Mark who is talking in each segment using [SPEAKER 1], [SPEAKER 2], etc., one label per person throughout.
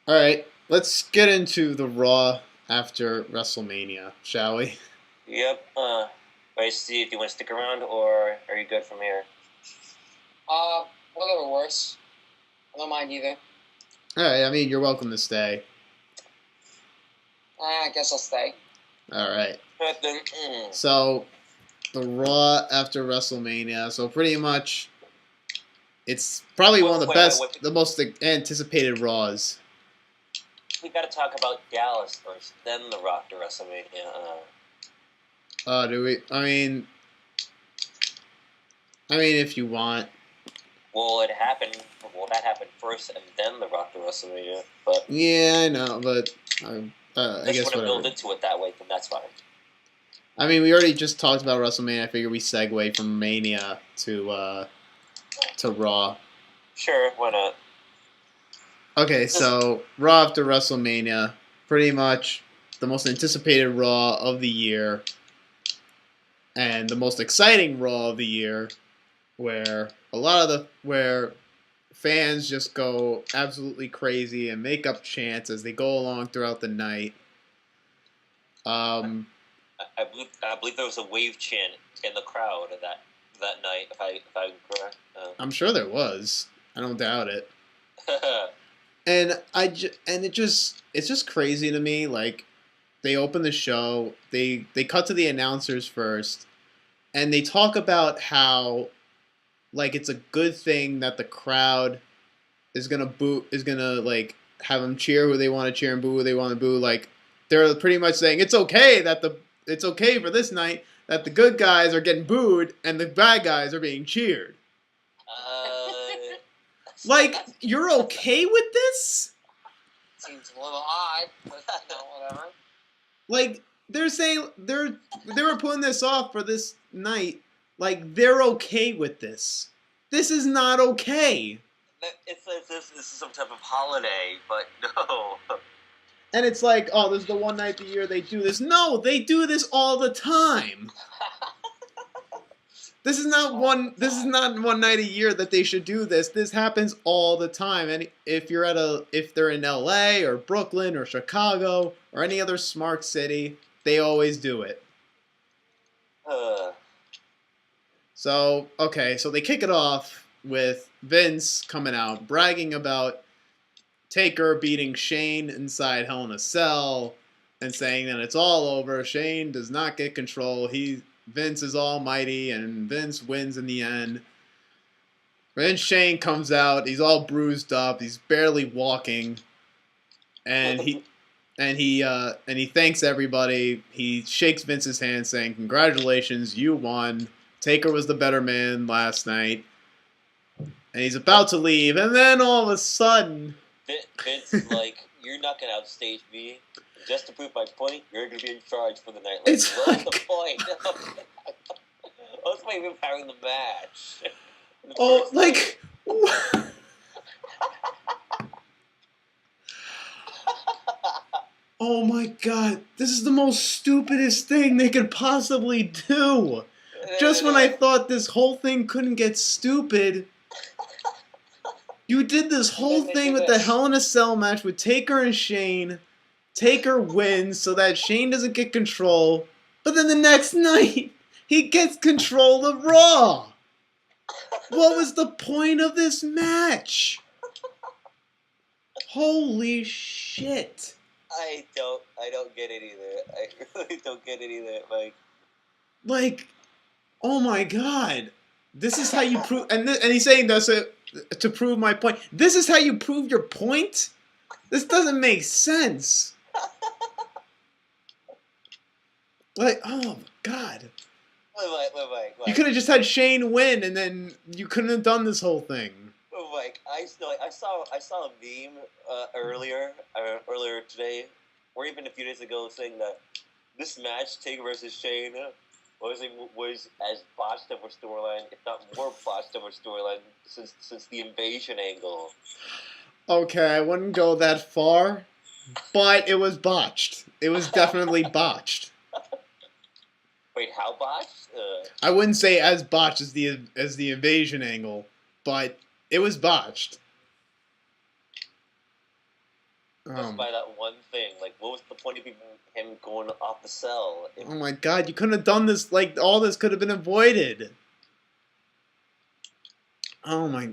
[SPEAKER 1] All right, let's get into the Raw after WrestleMania, shall we?
[SPEAKER 2] Yep. I see if you want to stick around, or are you good from here?
[SPEAKER 3] Whatever works. I don't mind either.
[SPEAKER 1] All right, I mean, you're welcome to stay.
[SPEAKER 3] I guess I'll stay.
[SPEAKER 1] All right.
[SPEAKER 2] But then,
[SPEAKER 1] So, the Raw after WrestleMania. So, pretty much, it's probably one of the best, the most anticipated Raws.
[SPEAKER 2] We got to talk about Dallas first, then the Rock to WrestleMania.
[SPEAKER 1] Do we? I mean, if you want.
[SPEAKER 2] Well, it happened. Well, that happened first, and then the Rock to WrestleMania. But
[SPEAKER 1] Yeah, I know, but I guess
[SPEAKER 2] want to build
[SPEAKER 1] whatever.
[SPEAKER 2] into it that way, then that's fine.
[SPEAKER 1] I mean, we already just talked about WrestleMania. I figure we segue from Mania to Raw.
[SPEAKER 2] Sure, why not?
[SPEAKER 1] Okay, so Raw after WrestleMania, pretty much the most anticipated Raw of the year, and the most exciting Raw of the year, where where fans just go absolutely crazy and make up chants as they go along throughout the night.
[SPEAKER 2] I believe there was a wave chant in the crowd that night. If I'm correct.
[SPEAKER 1] I'm sure there was. I don't doubt it. And it's just crazy to me. Like, they open the show, they cut to the announcers first, and they talk about how, like, it's a good thing that the crowd is gonna like have them cheer who they want to cheer and boo who they want to boo. Like, they're pretty much saying it's okay for this night that the good guys are getting booed and the bad guys are being cheered. Like, you're okay with this?
[SPEAKER 3] Seems a little odd, but whatever.
[SPEAKER 1] Like, they're saying they were putting this off for this night. Like, they're okay with this. This is not okay.
[SPEAKER 2] It's this is some type of holiday, but no.
[SPEAKER 1] And it's like, oh, this is the one night a year they do this. No, they do this all the time. This is not one night a year that they should do this. This happens all the time. And if they're in LA or Brooklyn or Chicago or any other smart city, they always do it. So they kick it off with Vince coming out bragging about Taker beating Shane inside Hell in a Cell and saying that it's all over. Shane does not get control. Vince is almighty, and Vince wins in the end. Then Shane comes out. He's all bruised up. He's barely walking, and he thanks everybody. He shakes Vince's hand, saying, "Congratulations, you won. Taker was the better man last night." And he's about to leave, and then all of a sudden,
[SPEAKER 2] Vince is like, "You're not gonna outstage me. Just to prove my point, you're going to be in charge for the night." Like, what's the point? What's the point of having the match?
[SPEAKER 1] Oh, like... Oh my god, this is the most stupidest thing they could possibly do. Just when I thought this whole thing couldn't get stupid, you did this whole thing with the Hell in a Cell match with Taker and Shane. Taker wins so that Shane doesn't get control, but then the next night, he gets control of Raw. What was the point of this match? Holy shit.
[SPEAKER 2] I don't get it either. I really don't get it either.
[SPEAKER 1] Like, oh my god. This is how you prove, and he's saying this to prove my point. This is how you prove your point? This doesn't make sense. Like, oh god.
[SPEAKER 2] Wait.
[SPEAKER 1] You could have just had Shane win, and then you couldn't have done this whole thing.
[SPEAKER 2] Like, I saw a meme earlier today, or even a few days ago, saying that this match, Taker versus Shane, was as botched of a storyline, if not more botched of a storyline since the invasion angle.
[SPEAKER 1] Okay, I wouldn't go that far, but it was botched. It was definitely botched.
[SPEAKER 2] Wait, how botched?
[SPEAKER 1] I wouldn't say as botched as the invasion angle, but it was botched.
[SPEAKER 2] Just by that one thing. Like, what was the point of even him going off the cell?
[SPEAKER 1] Oh my god, you couldn't have done this. Like, all this could have been avoided. Oh my.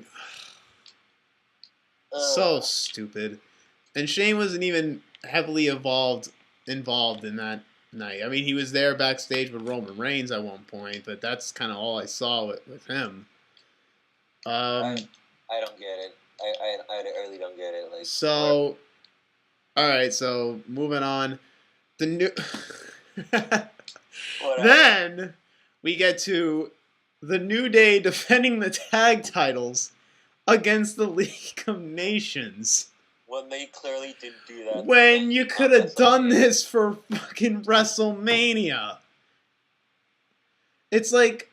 [SPEAKER 1] So stupid. And Shane wasn't even heavily involved in that night. I mean, he was there backstage with Roman Reigns at one point, but that's kind of all I saw with him.
[SPEAKER 2] I don't get it. I really don't get it. Like,
[SPEAKER 1] so, all right. So moving on, the new. Then we get to the New Day defending the tag titles against the League of Nations.
[SPEAKER 2] When they clearly didn't do that.
[SPEAKER 1] When you could have done this for fucking WrestleMania. It's like,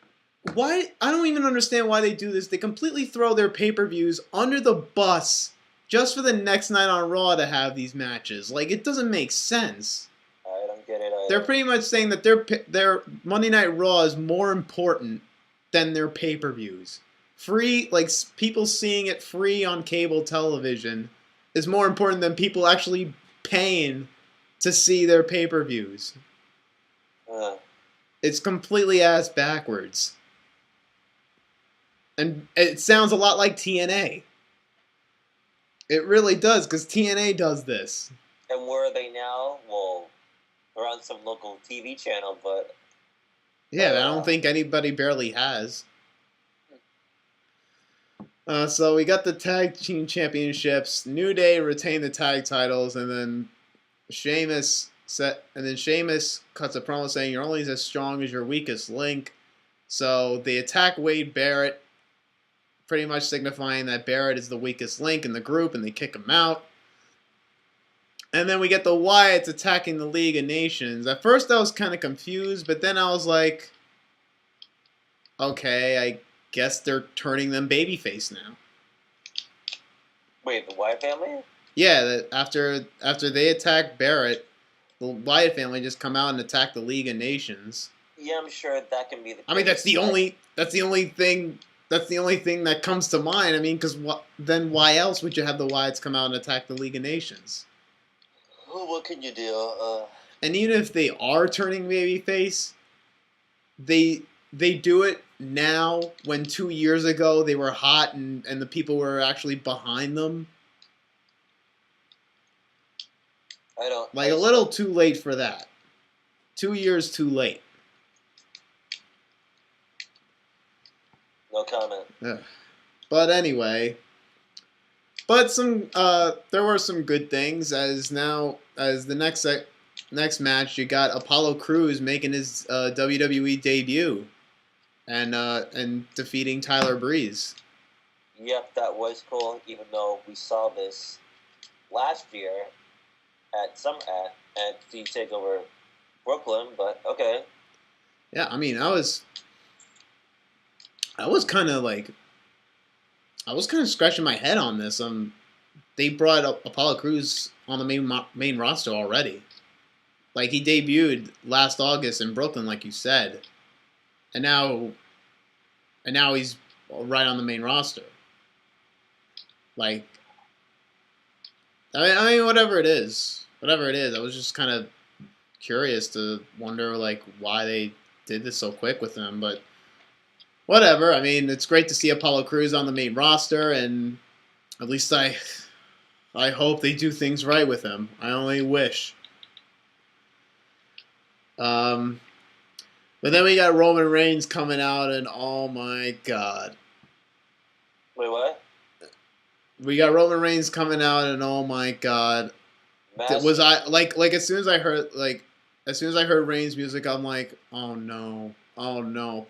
[SPEAKER 1] why? I don't even understand why they do this. They completely throw their pay-per-views under the bus just for the next night on Raw to have these matches. Like, it doesn't make sense.
[SPEAKER 2] I don't get it either.
[SPEAKER 1] They're pretty much saying that their Monday Night Raw is more important than their pay-per-views. Free, like, people seeing it free on cable television is more important than people actually paying to see their pay-per-views. It's completely ass backwards. And it sounds a lot like TNA. It really does, because TNA does this.
[SPEAKER 2] And where are they now? Well, they're on some local TV channel, but...
[SPEAKER 1] Yeah, I don't think anybody barely has. So we got the tag team championships. New Day retained the tag titles, and then Sheamus cuts a promo saying you're only as strong as your weakest link. So they attack Wade Barrett, pretty much signifying that Barrett is the weakest link in the group, and they kick him out. And then we get the Wyatts attacking the League of Nations. At first I was kind of confused, but then I was like, okay, I guess they're turning them babyface now.
[SPEAKER 2] Wait, the Wyatt family?
[SPEAKER 1] Yeah, after they attack Barrett, the Wyatt family just come out and attack the League of Nations.
[SPEAKER 2] Yeah, I'm sure that can be the case.
[SPEAKER 1] I mean, that's the only thing that comes to mind. I mean, because then why else would you have the Wyatts come out and attack the League of Nations?
[SPEAKER 2] Oh, what can you do?
[SPEAKER 1] And even if they are turning babyface, they do it now when 2 years ago they were hot and the people were actually behind them. A little too late for that. 2 years too late.
[SPEAKER 2] No comment.
[SPEAKER 1] Ugh. But anyway, there were some good things as the next match you got Apollo Crews making his WWE debut and defeating Tyler Breeze.
[SPEAKER 2] Yep, that was cool. Even though we saw this last year at the Takeover Brooklyn, but okay.
[SPEAKER 1] Yeah, I mean, I was kind of scratching my head on this. They brought up Apollo Crews on the main roster already. Like, he debuted last August in Brooklyn, like you said, and now he's right on the main roster. Like, I mean, whatever it is, I was just kind of curious to wonder like why they did this so quick with him, but whatever. I mean, it's great to see Apollo Crews on the main roster, and at least I hope they do things right with him. I only wish. But then we got Roman Reigns coming out, and oh my god.
[SPEAKER 2] Wait, what?
[SPEAKER 1] We got Roman Reigns coming out, and oh my god. Was I like as soon as I heard Reigns' music, I'm like, oh no,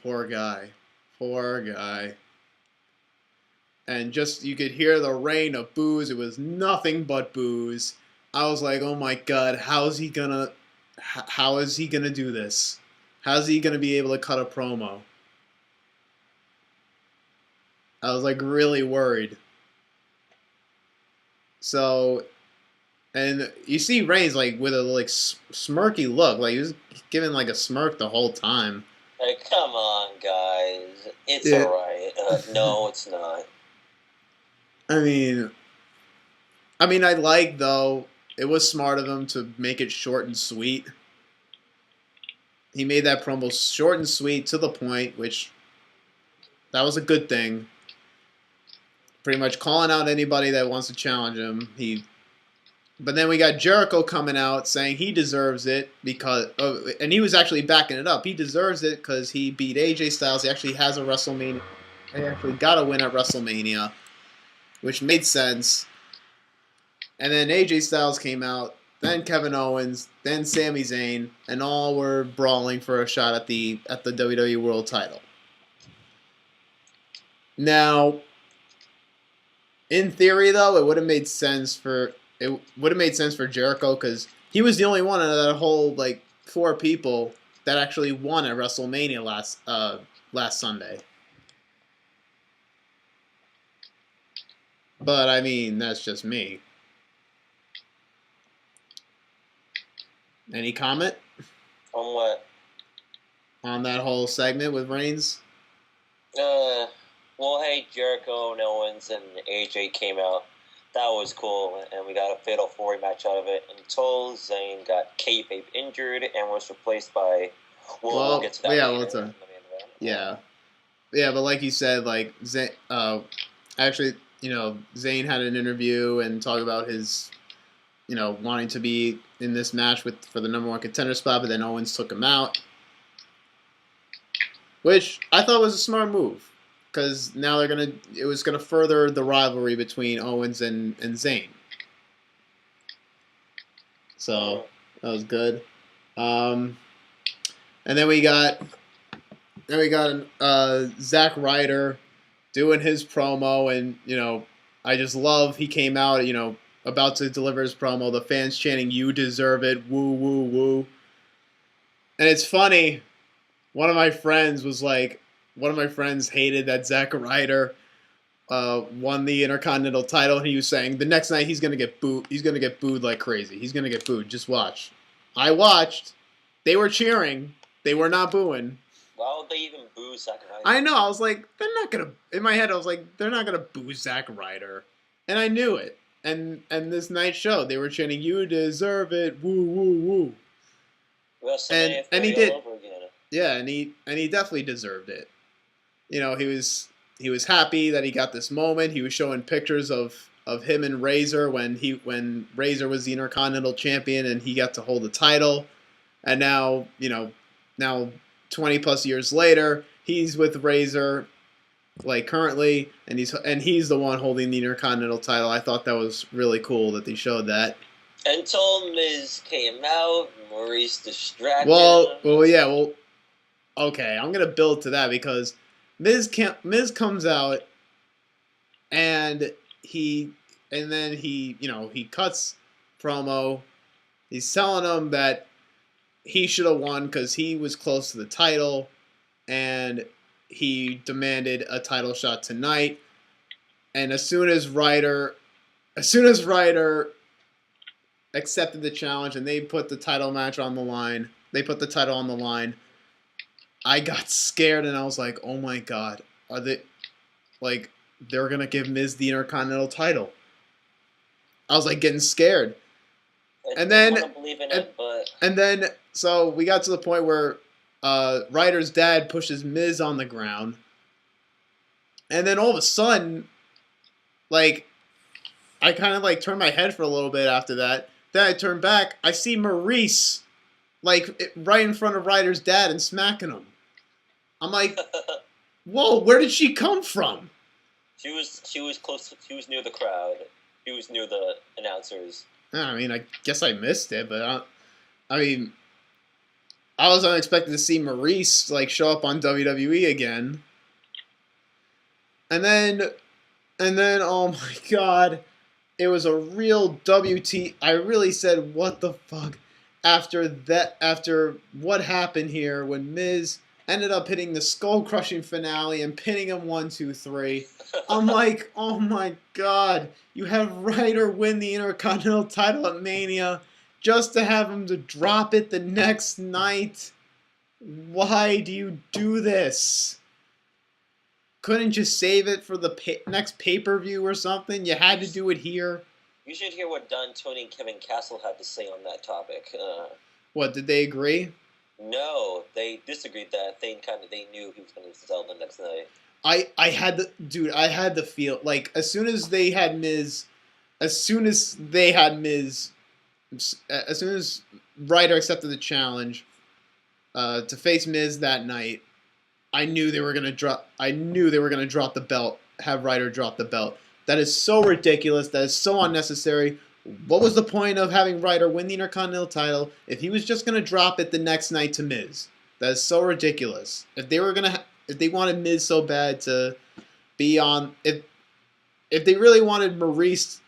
[SPEAKER 1] poor guy. And just, you could hear the rain of boos. It was nothing but boos. I was like, oh my god, how is he gonna do this? How's he gonna be able to cut a promo? I was like really worried. So, and you see Reigns like with a like smirky look, like he was giving like a smirk the whole time.
[SPEAKER 2] Like, come on, guys, it's alright. No, it's not.
[SPEAKER 1] I mean, I like though it was smart of him to make it short and sweet. He made that promo short and sweet to the point, which that was a good thing. Pretty much calling out anybody that wants to challenge him. But then we got Jericho coming out saying he deserves it because, and he was actually backing it up. He deserves it because he beat AJ Styles. He actually has a WrestleMania. He actually got a win at WrestleMania, which made sense. And then AJ Styles came out, then Kevin Owens, then Sami Zayn, and all were brawling for a shot at the WWE World Title. Now, in theory, though, it would have made sense for Jericho because he was the only one out of that whole 4 people that actually won at WrestleMania last Sunday. But I mean, that's just me. Any comment
[SPEAKER 2] On what?
[SPEAKER 1] on that whole segment with Reigns?
[SPEAKER 2] Well, hey, Jericho and Owens and AJ came out. That was cool, and we got a Fatal 4 match out of it until Zayn got kayfabe injured and was replaced by. We'll get to that.
[SPEAKER 1] Yeah,
[SPEAKER 2] later.
[SPEAKER 1] Yeah, but like you said, Zayn, actually, Zayn had an interview and talked about his, wanting to be in this match for the #1 contender spot, but then Owens took him out, which I thought was a smart move. Because now it was gonna further the rivalry between Owens and Zayn. So that was good. And then we got Zack Ryder doing his promo, and I just love he came out, about to deliver his promo. The fans chanting, "You deserve it, woo woo woo," and it's funny. One of my friends hated that Zack Ryder won the Intercontinental title, and he was saying the next night he's gonna get booed. He's gonna get booed like crazy. He's gonna get booed. Just watch. I watched. They were cheering. They were not booing.
[SPEAKER 2] Why would they even boo Zack Ryder?
[SPEAKER 1] I know. I was like, they're not gonna. In my head, I was like, they're not gonna boo Zack Ryder, and I knew it. And this night show, they were chanting, "You deserve it, woo woo woo." And he did. Yeah, and he definitely deserved it. He was happy that he got this moment. He was showing pictures of him and Razor when Razor was the Intercontinental Champion and he got to hold the title. And now 20 plus years later, he's with Razor currently, and he's the one holding the Intercontinental title. I thought that was really cool that they showed that.
[SPEAKER 2] Until Miz came out, Maurice distracted
[SPEAKER 1] him. Okay, I'm gonna build to that because Miz comes out and he cuts promo. He's telling him that he should have won because he was close to the title and he demanded a title shot tonight. And as soon as Ryder accepted the challenge and they put the title match on the line, I got scared and I was like, oh my god, are they they're gonna give Miz the Intercontinental title? I was getting scared. And then so we got to the point where Ryder's dad pushes Miz on the ground. And then all of a sudden, I kind of turned my head for a little bit after that. Then I turned back, I see Maurice right in front of Ryder's dad and smacking him. I'm like, whoa, where did she come from?
[SPEAKER 2] She was close. She was near the crowd. She was near the announcers.
[SPEAKER 1] I mean, I guess I missed it, but I was unexpected to see Maurice show up on WWE again. And then, oh my god, it was a real WT. I really said, what the fuck? After what happened here when Miz ended up hitting the skull-crushing finale and pinning him 1, 2, 3. I'm like, oh my god, you have Ryder win the Intercontinental title at Mania just to have him to drop it the next night. Why do you do this? Couldn't just save it for the next pay-per-view or something? You had to do it here.
[SPEAKER 2] You should hear what Don Tony and Kevin Castle had to say on that topic.
[SPEAKER 1] What, did they agree?
[SPEAKER 2] No, they disagreed that they knew he was going to sell the next night.
[SPEAKER 1] I had the feel like as soon as Ryder accepted the challenge to face Miz that night, I knew they were gonna drop the belt, have Ryder drop the belt. That is so ridiculous. That is so unnecessary. What was the point of having Ryder win the Intercontinental title if he was just gonna drop it the next night to Miz? That is so ridiculous. If they wanted Miz so bad to be on, if they really wanted Maurice,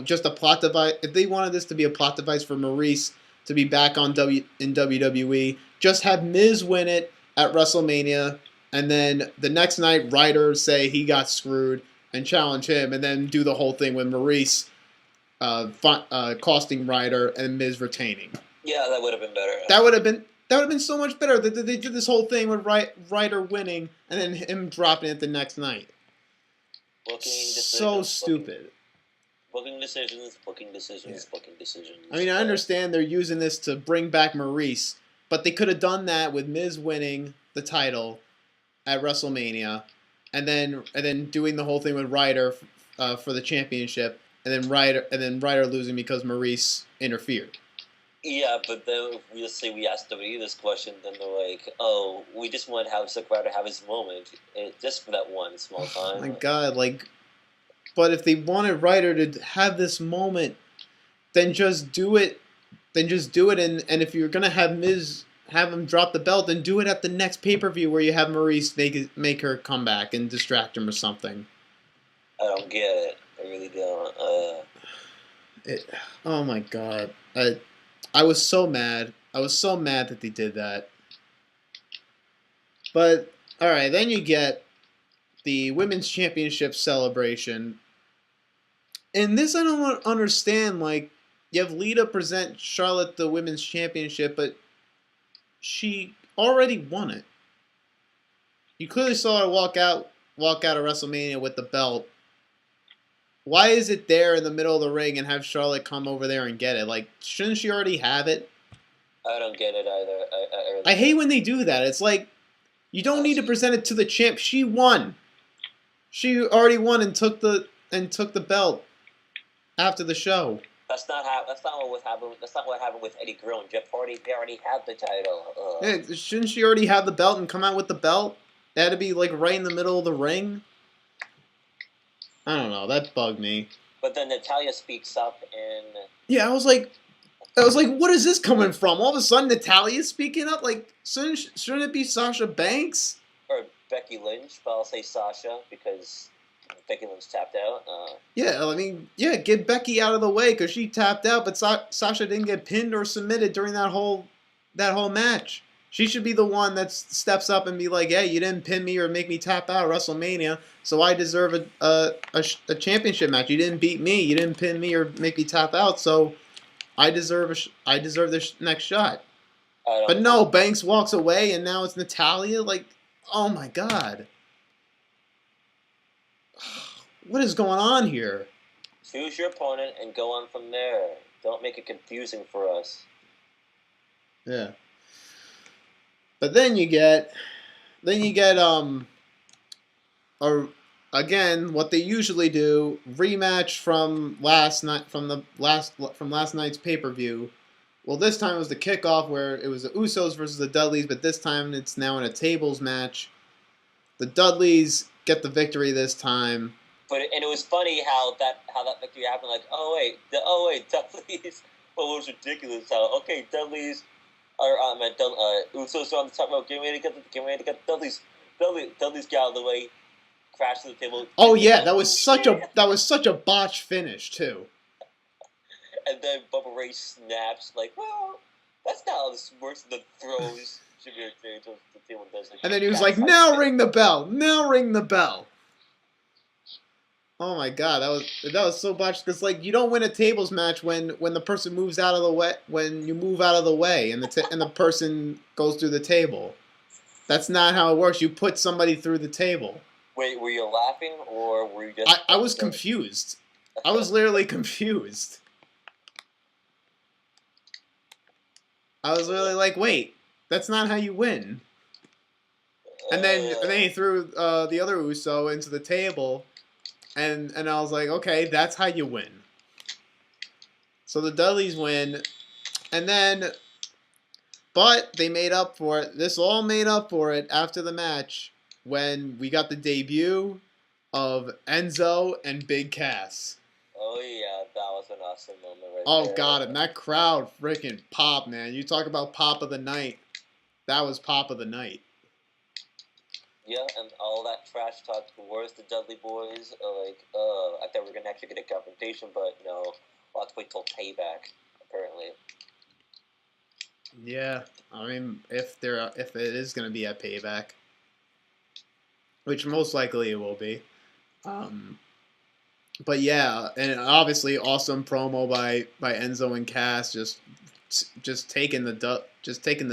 [SPEAKER 1] just a plot device, if they wanted this to be a plot device for Maurice to be back in WWE, just have Miz win it at WrestleMania, and then the next night Ryder say he got screwed and challenge him, and then do the whole thing with Maurice costing Ryder and Miz retaining.
[SPEAKER 2] Yeah, that would have been better.
[SPEAKER 1] That would have been so much better. They did this whole thing with Ryder winning and then him dropping it the next night. So stupid.
[SPEAKER 2] Booking decisions.
[SPEAKER 1] I mean, I understand they're using this to bring back Maurice, but they could have done that with Miz winning the title at WrestleMania, and then doing the whole thing with Ryder for the championship, and then Ryder losing because Maurice interfered.
[SPEAKER 2] Yeah, but then we'll say we asked WWE this question, then they're like, "Oh, we just want to have Zack Ryder have his moment, just for that one small time."
[SPEAKER 1] Oh my God, but if they wanted Ryder to have this moment, then just do it. And if you're gonna have Miz have him drop the belt, then do it at the next pay-per-view where you have Maurice make her come back and distract him or something.
[SPEAKER 2] I don't get it. I really don't.
[SPEAKER 1] Oh my God. I was so mad. I was so mad that they did that. But, alright, then you get the Women's Championship celebration. And this I don't understand. You have Lita present Charlotte the Women's Championship, but she already won it. You clearly saw her walk out of WrestleMania with the belt. Why is it there in the middle of the ring and have Charlotte come over there and get it? Shouldn't she already have it?
[SPEAKER 2] I don't get it either.
[SPEAKER 1] I hate when they do that. It's like, you don't need to present it to the champ. She won. She already won and took the belt after the show.
[SPEAKER 2] That's not what happened. That's not what happened with Eddie Guerrero and Jeff Hardy. They already have the title.
[SPEAKER 1] Yeah, shouldn't she already have the belt and come out with the belt? It had to be right in the middle of the ring. I don't know. That bugged me.
[SPEAKER 2] But then Natalya speaks up and...
[SPEAKER 1] Yeah, I was like, what is this coming from? All of a sudden, Natalya's speaking up? Shouldn't it be Sasha Banks?
[SPEAKER 2] Or Becky Lynch, but I'll say Sasha because Becky Lynch tapped out.
[SPEAKER 1] Get Becky out of the way because she tapped out, but Sasha didn't get pinned or submitted during that whole match. She should be the one that steps up and be like, "Hey, you didn't pin me or make me tap out at WrestleMania, so I deserve a championship match. You didn't beat me, you didn't pin me or make me tap out, so I deserve the next shot." But no, Banks walks away, and now it's Natalya. Oh my God, what is going on here?
[SPEAKER 2] Choose your opponent and go on from there. Don't make it confusing for us.
[SPEAKER 1] Yeah. But then you get again what they usually do, rematch from last night's pay-per-view. Well, this time it was the kickoff where it was the Usos versus the Dudleys, but this time it's now in a tables match. The Dudleys get the victory this time.
[SPEAKER 2] And it was funny how that victory happened. Dudleys. Well, it was ridiculous how Dudleys. Usos are on the top rope, getting ready to get Dudley's get out of the way, crash to the table.
[SPEAKER 1] Oh yeah, that was such a botched finish too.
[SPEAKER 2] And then Bubba Ray snaps well, that's not how this works. And then throws Jimmy J to the table and does
[SPEAKER 1] and then he was like, "Now ring the bell! Now ring the bell!" Oh my God, that was so botched because you don't win a tables match when the person moves out of the way, when you move out of the way and the person goes through the table. That's not how it works. You put somebody through the table.
[SPEAKER 2] Wait, were you laughing or were you just?
[SPEAKER 1] I was confused. I was literally confused. I was literally like, wait, that's not how you win. And then he threw the other Uso into the table, and I was like, okay, that's how you win. So the Dudleys win, and then, but they made up for it. This all made up for it after the match when we got the debut of Enzo and Big Cass.
[SPEAKER 2] Oh yeah, that was an awesome moment right
[SPEAKER 1] Oh
[SPEAKER 2] there.
[SPEAKER 1] god, and that crowd freaking pop, man. You talk about pop of the night. That was pop of the night.
[SPEAKER 2] Yeah, and all that trash talk towards the Dudley Boys, I thought we were gonna actually get a confrontation, but no, we'll have to wait till payback. Apparently.
[SPEAKER 1] Yeah, I mean, if it is gonna be at payback, which most likely it will be. But yeah, and obviously awesome promo by Enzo and Cass, just taking the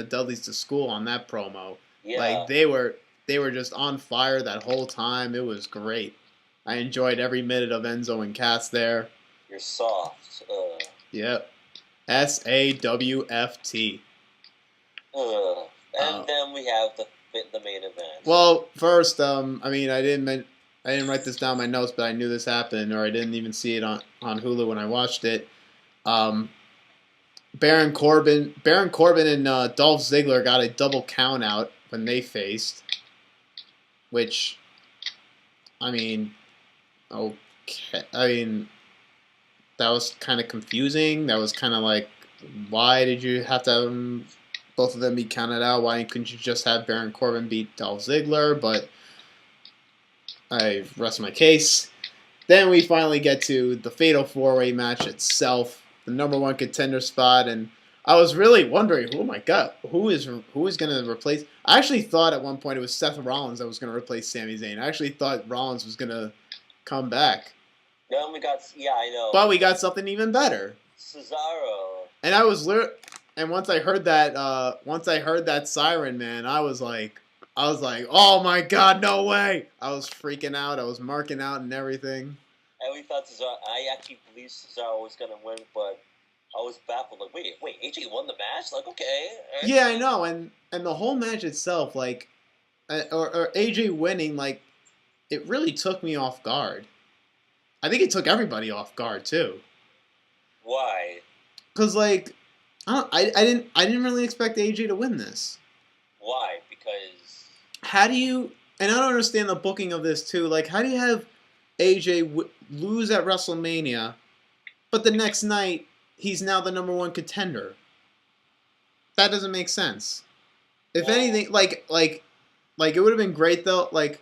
[SPEAKER 1] Dudleys to school on that promo.
[SPEAKER 2] Yeah.
[SPEAKER 1] Like they were just on fire that whole time. It was great. I enjoyed every minute of Enzo and Cass there.
[SPEAKER 2] You're soft.
[SPEAKER 1] Yep. SAWFT.
[SPEAKER 2] And then we have the main event.
[SPEAKER 1] Well, first, I mean, I didn't write this down in my notes, but I knew this happened, or I didn't even see it on Hulu when I watched it. Baron Corbin and Dolph Ziggler got a double count out when they faced, which, I mean, okay, I mean, that was kind of confusing. That was kind of like, why did you have to have both of them be counted out? Why couldn't you just have Baron Corbin beat Dolph Ziggler? But I rest my case. Then we finally get to the Fatal 4-Way match itself, the number one contender spot, and I was really wondering, oh my god, who is going to replace? I actually thought at one point it was Seth Rollins that was going to replace Sami Zayn. I actually thought Rollins was going to come back.
[SPEAKER 2] Then I know.
[SPEAKER 1] But we got something even better.
[SPEAKER 2] Cesaro.
[SPEAKER 1] And I was and once I heard that siren, man, I was like, oh my god, no way! I was freaking out. I was marking out and everything.
[SPEAKER 2] And we thought Cesaro. I actually believed Cesaro was gonna win, but I was baffled. Like, wait, AJ won the match? Like, okay.
[SPEAKER 1] Yeah, I know, and the whole match itself, like, or AJ winning, like, it really took me off guard. I think it took everybody off guard too.
[SPEAKER 2] Why?
[SPEAKER 1] Cause like, I didn't really expect AJ to win this.
[SPEAKER 2] Why? Because
[SPEAKER 1] how do you? And I don't understand the booking of this too. Like, how do you have AJ lose at WrestleMania, but the next night he's now the number one contender? That doesn't make sense. If anything, like it would have been great though. Like,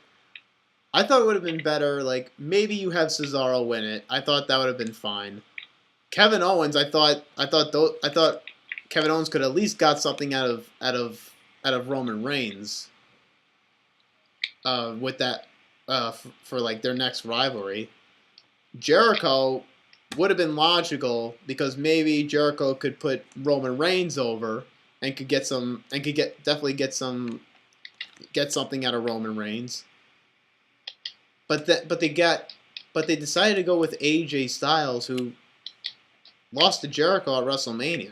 [SPEAKER 1] I thought it would have been better. Like, maybe you have Cesaro win it. I thought that would have been fine. Kevin Owens, I thought Kevin Owens could at least got something out of Roman Reigns. With that, for like their next rivalry, Jericho would have been logical because maybe Jericho could put Roman Reigns over and could get something out of Roman Reigns. But they decided to go with AJ Styles, who lost to Jericho at WrestleMania.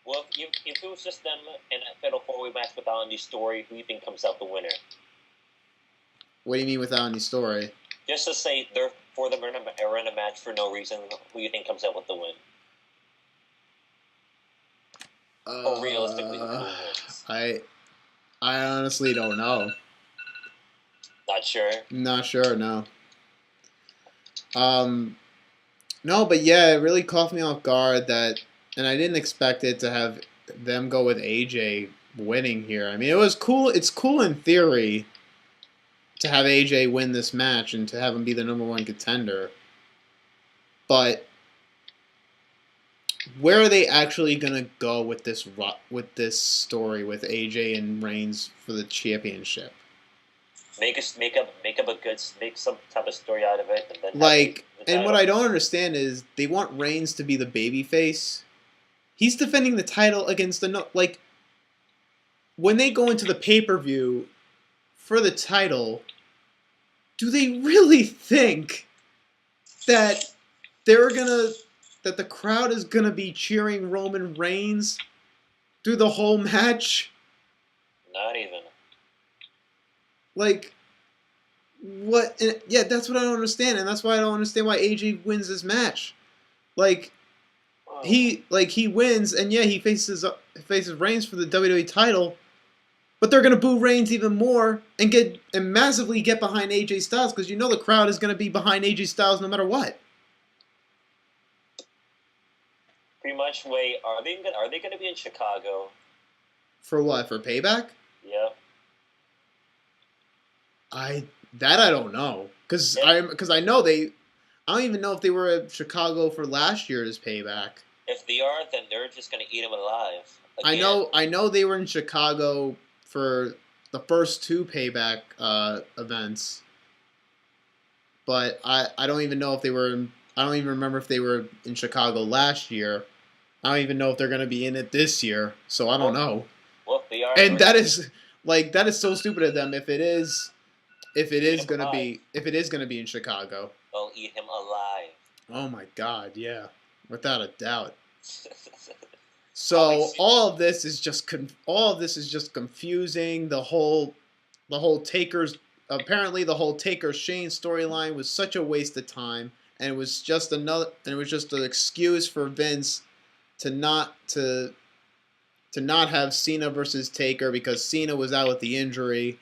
[SPEAKER 2] Well, if it was just them in a Fatal 4-Way match without any story, who do you think comes out the winner?
[SPEAKER 1] What do you mean without any story?
[SPEAKER 2] Just to say they're in a match for no reason, who do you think comes out with the win? Or realistically, who wins?
[SPEAKER 1] I honestly don't know.
[SPEAKER 2] Not sure?
[SPEAKER 1] Not sure, no. No, but yeah, it really caught me off guard that, and I didn't expect it to have them go with AJ winning here. I mean, it was cool. It's cool in theory to have AJ win this match and to have him be the number one contender. But where are they actually gonna go with this story with AJ and Reigns for the championship?
[SPEAKER 2] Make some type of story out of it, and then
[SPEAKER 1] like. And what I don't understand is they want Reigns to be the babyface. He's defending the title against like. When they go into the pay-per-view for the title, do they really think that that the crowd is gonna be cheering Roman Reigns through the whole match?
[SPEAKER 2] Not even.
[SPEAKER 1] Like, what? Yeah, that's what I don't understand, and that's why I don't understand why AJ wins this match. Like, he wins, and yeah, he faces Reigns for the WWE title, but they're gonna boo Reigns even more and massively get behind AJ Styles because the crowd is gonna be behind AJ Styles no matter what.
[SPEAKER 2] Pretty much. Wait, are they going to be in Chicago?
[SPEAKER 1] For what? For Payback?
[SPEAKER 2] Yep.
[SPEAKER 1] I don't know because I know I don't even know if they were at Chicago for last year's Payback.
[SPEAKER 2] If they are, then they're just going to eat him alive. Again.
[SPEAKER 1] I know they were in Chicago for the first two Payback events, but I don't even know if they were. I don't even remember if they were in Chicago last year. I don't even know if they're going to be in it this year, so I don't know.
[SPEAKER 2] Well, they are.
[SPEAKER 1] And that is so stupid of them if it is going to be in Chicago.
[SPEAKER 2] They'll eat him alive.
[SPEAKER 1] Oh my God, yeah, without a doubt. So all of this is just confusing. The whole Taker's Shane storyline was such a waste of time, and it was just an excuse for Vince to not have Cena versus Taker because Cena was out with the injury.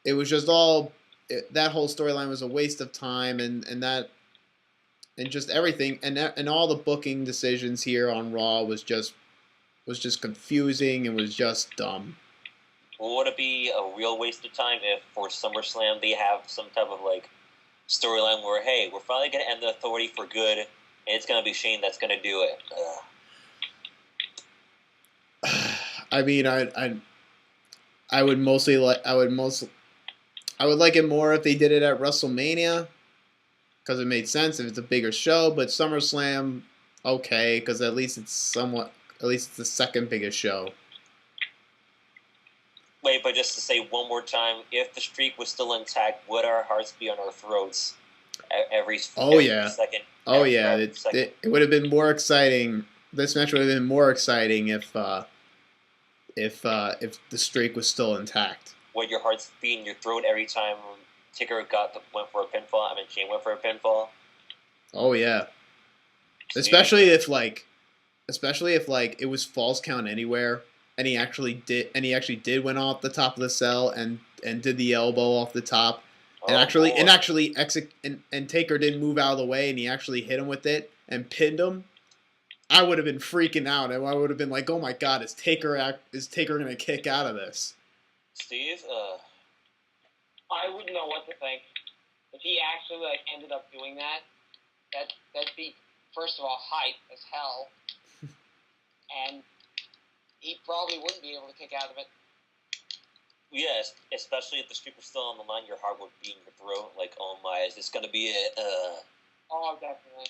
[SPEAKER 1] It was just that whole storyline was a waste of time, and just everything, and all the booking decisions here on Raw was just confusing and was just dumb.
[SPEAKER 2] Well, would it be a real waste of time if for SummerSlam they have some type of storyline where, hey, we're finally going to end the Authority for good, and it's going to be Shane that's going to do it?
[SPEAKER 1] I mean, I would like it more if they did it at WrestleMania. Because it made sense if it's a bigger show, but SummerSlam, okay, because at least it's the second biggest show.
[SPEAKER 2] Wait, but just to say one more time, if the streak was still intact, would our hearts be on our throats every second?
[SPEAKER 1] It would have been more exciting. This match would have been more exciting if the streak was still intact.
[SPEAKER 2] Would your hearts be in your throat every time Taker went for a pinfall? I mean, Shane went for a pinfall.
[SPEAKER 1] Oh yeah, especially if it was false count anywhere, and he actually did went off the top of the cell and did the elbow off the top, and Taker didn't move out of the way, and he actually hit him with it and pinned him. I would have been freaking out, and I would have been like, "Oh my God, is Taker gonna kick out of this?"
[SPEAKER 2] Steve,
[SPEAKER 3] I wouldn't know what to think. If he actually ended up doing that'd be, first of all, hype as hell, and he probably wouldn't be able to kick out of it.
[SPEAKER 2] Yes, especially if the streak was still on the line, your heart would be in your throat. Like, oh my, is this gonna be it?
[SPEAKER 3] Oh, definitely.